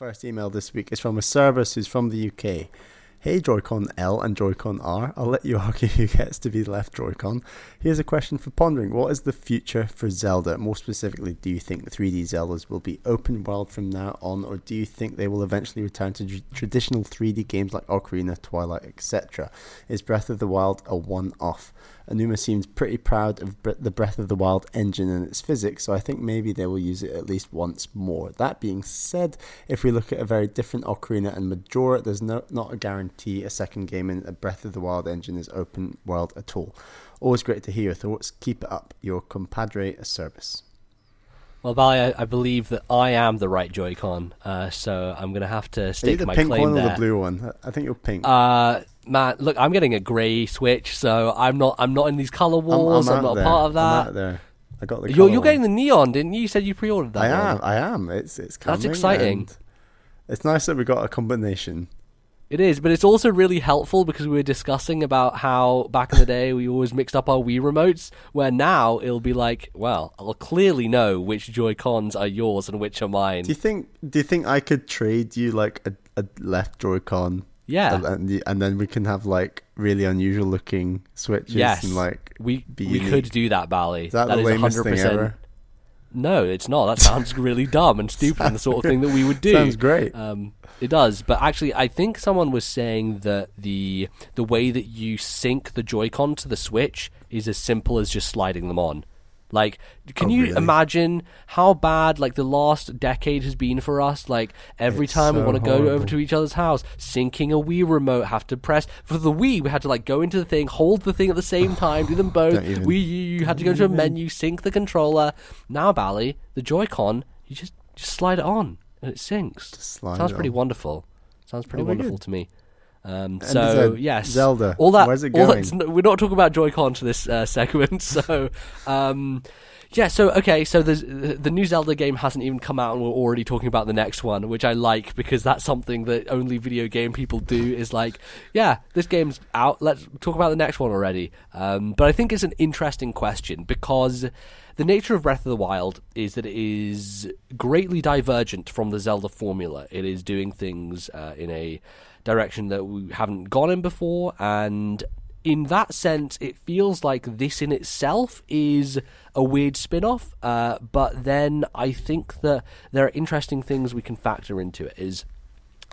First email this week is from a Cerberus who's from the UK. Hey Joy-Con L and Joy-Con R, I'll let you argue who gets to be the left Joy-Con. Here's a question for pondering. What is the future for Zelda? More specifically, do you think 3D Zeldas will be open world from now on, or do you think they will eventually return to traditional 3D games like Ocarina, Twilight, etc.? Is Breath of the Wild a one-off? Anuma seems pretty proud of the Breath of the Wild engine and its physics, so I think maybe they will use it at least once more. That being said, if we look at a very different Ocarina and Majora, there's not a guarantee a second game in a Breath of the Wild engine is open world at all. Always great to hear your thoughts. Keep it up. Your compadre Service. Well, Bally, I believe that I am the right Joy-Con, so I'm going to have to stake my claim there. Are you the pink one or the blue one? I think you're pink. Man, look, I'm getting a grey Switch, so I'm not in these colour wars. I'm not a part of that. I'm out there. I got the You're getting the neon, didn't you? You said you pre-ordered that. I am. It's coming. That's exciting. It's nice that we got a combination. It is, but it's also really helpful because we were discussing about how back in the day we always mixed up our Wii remotes, where now it'll be like, well, I'll clearly know which Joy-Cons are yours and which are mine. Do you think I could trade you like a left Joy-Con? Yeah. And then we can have like really unusual looking switches. Yes. And like we could do that, Bally. Is that the lamest thing ever? No, it's not. That sounds really dumb and stupid and the sort of thing that we would do. Sounds great. It does, but actually I think someone was saying that the way that you sync the Joy-Con to the Switch is as simple as just sliding them on. Like, can you imagine how bad like the last decade has been for us? Like every time we want to go over to each other's house, syncing a Wii remote, have to press for the Wii. We had to like go into the thing, hold the thing at the same time, do them both. You had to go to a menu, sync the controller. Now, Bally, the Joy-Con, you just slide it on and it syncs. Sounds pretty wonderful. Sounds pretty wonderful to me. So yes, Zelda. All that. Where's it going? We're not talking about Joy-Con to this segment. So, yeah. So okay. So the new Zelda game hasn't even come out, and we're already talking about the next one, which I like because that's something that only video game people do. Is like, yeah, this game's out. Let's talk about the next one already. But I think it's an interesting question because the nature of Breath of the Wild is that it is greatly divergent from the Zelda formula. It is doing things in a direction that we haven't gone in before, and in that sense it feels like this in itself is a weird spin-off, but then I think that there are interesting things we can factor into it.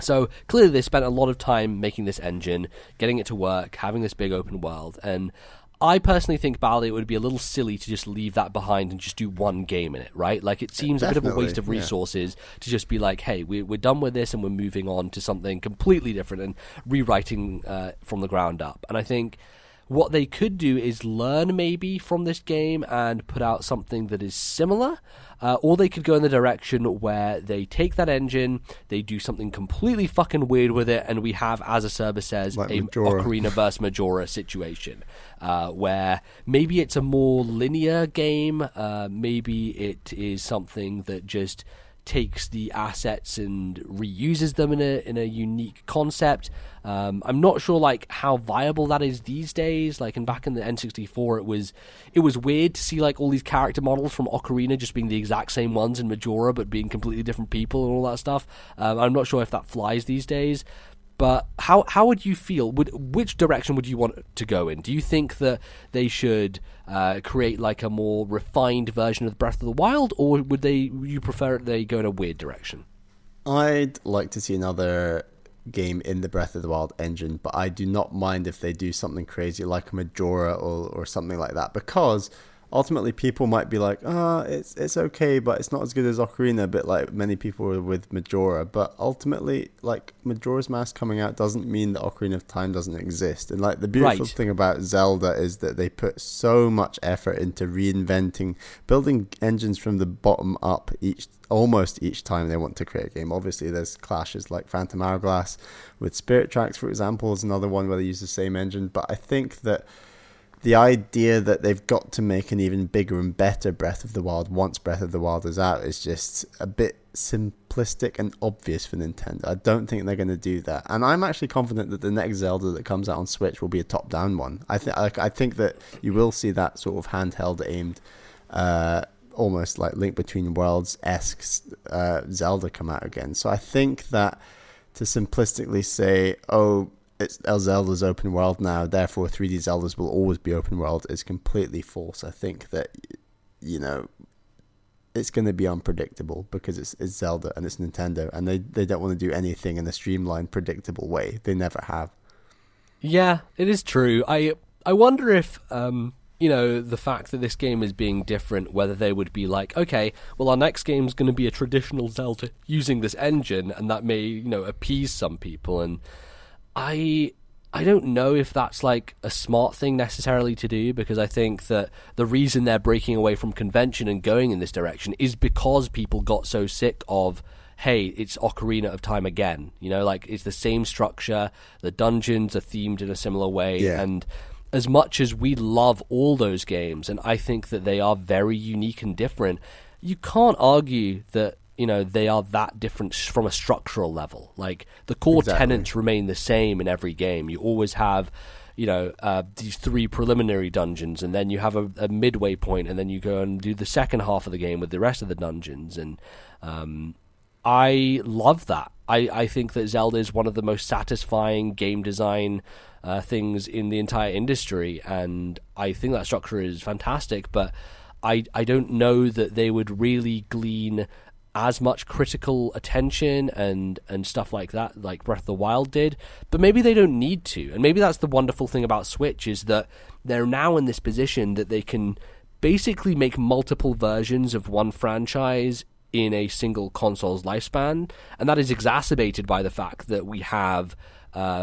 So clearly they spent a lot of time making this engine, getting it to work, having this big open world, and I personally think, Bally, it would be a little silly to just leave that behind and just do one game in it, right? Like, it seems a bit of a waste of resources to just be like, hey, we're done with this and we're moving on to something completely different and rewriting from the ground up. And I think what they could do is learn maybe from this game and put out something that is similar, or they could go in the direction where they take that engine, they do something completely fucking weird with it, and we have, as a service says, like a Ocarina versus Majora situation, where maybe it's a more linear game, maybe it is something that just takes the assets and reuses them in a unique concept. I'm not sure like how viable that is these days. Like, and back in the N64, it was weird to see like all these character models from Ocarina just being the exact same ones in Majora, but being completely different people and all that stuff. I'm not sure if that flies these days. But how would you feel? Which direction would you want to go in? Do you think that they should create like a more refined version of Breath of the Wild, or would you prefer they go in a weird direction? I'd like to see another game in the Breath of the Wild engine, but I do not mind if they do something crazy like a Majora or something like that, because ultimately people might be like, it's okay, but it's not as good as Ocarina, but like many people were with Majora. But ultimately, like, Majora's Mask coming out doesn't mean that Ocarina of Time doesn't exist. And like the beautiful thing about Zelda is that they put so much effort into reinventing, building engines from the bottom up almost each time they want to create a game. Obviously there's clashes like Phantom Hourglass with Spirit Tracks, for example, is another one where they use the same engine. But I think that the idea that they've got to make an even bigger and better Breath of the Wild once Breath of the Wild is out is just a bit simplistic and obvious for Nintendo. I don't think they're going to do that. And I'm actually confident that the next Zelda that comes out on Switch will be a top-down one. I think that you will see that sort of handheld aimed almost like Link Between Worlds-esque Zelda come out again. So I think that to simplistically say, oh, it's Zelda's open world now, therefore 3D Zeldas will always be open world, is completely false. I think that, you know, it's going to be unpredictable because it's Zelda and it's Nintendo, and they don't want to do anything in a streamlined, predictable way. They never have. Yeah, it is true. I wonder if you know, the fact that this game is being different, whether they would be like, okay, well, our next game is going to be a traditional Zelda using this engine, and that may, you know, appease some people. And I don't know if that's like a smart thing necessarily to do, because I think that the reason they're breaking away from convention and going in this direction is because people got so sick of, hey, it's Ocarina of Time again. You know, like, it's the same structure, the dungeons are themed in a similar way, and as much as we love all those games, and I think that they are very unique and different, you can't argue that, you know, they are that different from a structural level. Like, the core tenets remain the same in every game. You always have, you know, these 3 preliminary dungeons, and then you have a midway point, and then you go and do the second half of the game with the rest of the dungeons. And I love that. I think that Zelda is one of the most satisfying game design things in the entire industry, and I think that structure is fantastic, but I don't know that they would really glean as much critical attention and stuff like that, like Breath of the Wild did. But maybe they don't need to, and maybe that's the wonderful thing about Switch, is that they're now in this position that they can basically make multiple versions of one franchise in a single console's lifespan, and that is exacerbated by the fact that we have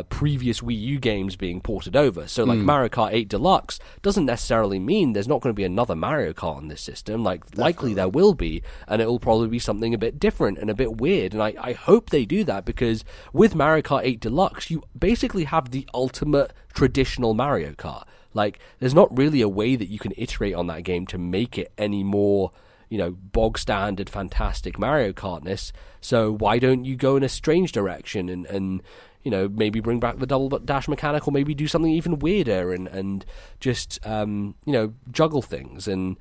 previous Wii U games being ported over. So, like, Mario Kart 8 Deluxe doesn't necessarily mean there's not going to be another Mario Kart on this system. Like, likely there will be, and it will probably be something a bit different and a bit weird, and I hope they do that, because with Mario Kart 8 Deluxe, you basically have the ultimate traditional Mario Kart. Like, there's not really a way that you can iterate on that game to make it any more, you know, bog standard fantastic Mario Kartness. So why don't you go in a strange direction and you know, maybe bring back the double dash mechanic, or maybe do something even weirder and just you know, juggle things. And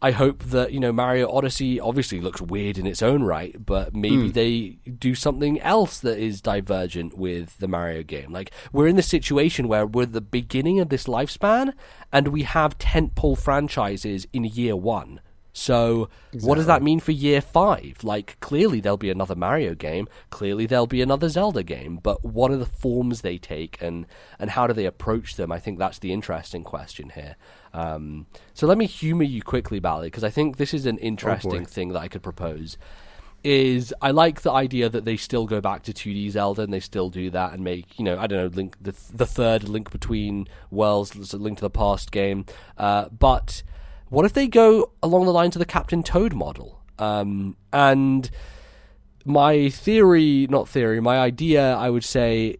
I hope that, you know, Mario Odyssey obviously looks weird in its own right, but maybe they do something else that is divergent with the Mario game. Like, we're in this situation where we're at the beginning of this lifespan, and we have tentpole franchises in year 1. So what does that mean for year 5? Like, clearly there'll be another Mario game, clearly there'll be another Zelda game, but what are the forms they take, and how do they approach them? I think that's the interesting question here. So let me humor you quickly, Bally, because I think this is an interesting thing that I could propose. Is I like the idea that they still go back to 2D Zelda, and they still do that and make, you know, I don't know, Link the third Link Between Worlds, Link to the Past game, but what if they go along the lines of the Captain Toad model? And my my idea, I would say,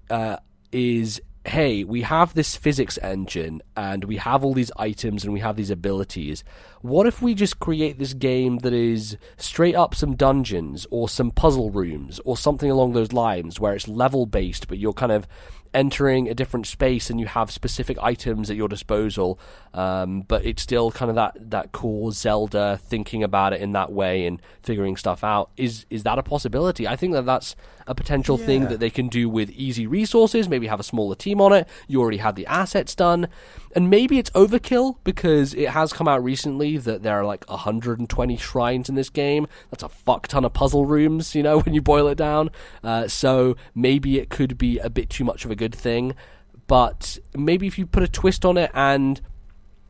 is, hey, we have this physics engine, and we have all these items, and we have these abilities. What if we just create this game that is straight up some dungeons, or some puzzle rooms, or something along those lines, where it's level-based, but you're kind of entering a different space and you have specific items at your disposal, but it's still kind of that core Zelda thinking about it in that way and figuring stuff out. Is that a possibility? I think that's a potential thing that they can do with easy resources, maybe have a smaller team on it. You already had the assets done, and maybe it's overkill, because it has come out recently that there are like 120 shrines in this game. That's a fuck ton of puzzle rooms, you know, when you boil it down. So maybe it could be a bit too much of a good thing, but maybe if you put a twist on it and,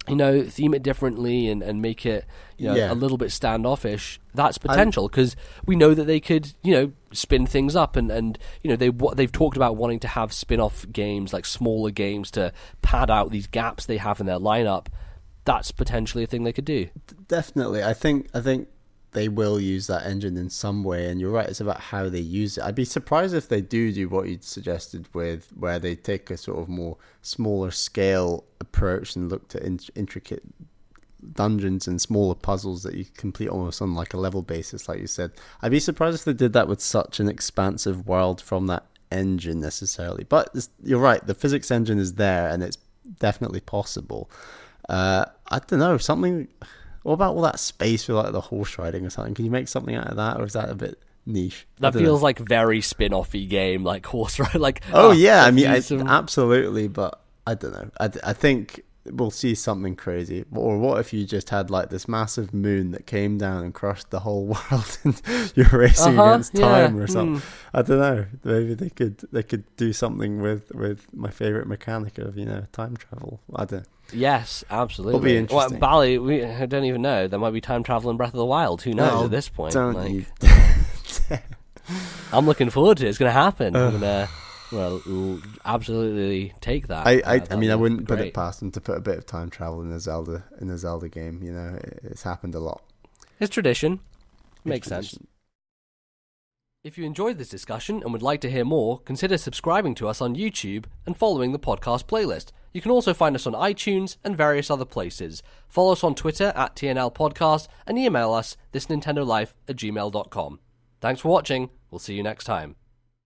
you know, theme it differently and make it, you know, a little bit standoffish, that's potential, because we know that they could, you know, spin things up, and you know, they've talked about wanting to have spin-off games, like smaller games, to pad out these gaps they have in their lineup. That's potentially a thing they could do. Definitely. I think they will use that engine in some way, and you're right, it's about how they use it. I'd be surprised if they do what you'd suggested, with where they take a sort of more smaller scale approach and look to intricate dungeons and smaller puzzles that you complete almost on like a level basis, like you said. I'd be surprised if they did that with such an expansive world from that engine necessarily, but you're right, the physics engine is there, and it's definitely possible. I don't know, something What about all that space with like the horse riding or something? Can you make something out of that, or is that a bit niche? That feels like very spin-offy game, like horse ride. Like yeah, I mean, absolutely, but I don't know. I think we'll see something crazy. Or what if you just had like this massive moon that came down and crushed the whole world, and you're racing against time or something? I don't know. Maybe they could do something with my favorite mechanic of time travel. I don't know. Yes, absolutely. It'll be interesting. Well, Bally, I don't even know. There might be time travel in Breath of the Wild. Who knows at this point? I'm looking forward to it. It's going to happen. I'm going to absolutely take that. I mean, I wouldn't put it past them to put a bit of time travel in a Zelda game. It's happened a lot. It's tradition. Makes sense. If you enjoyed this discussion and would like to hear more, consider subscribing to us on YouTube and following the podcast playlist. You can also find us on iTunes and various other places. Follow us on Twitter at TNL Podcast and email us thisnintendolife@gmail.com. Thanks for watching. We'll see you next time.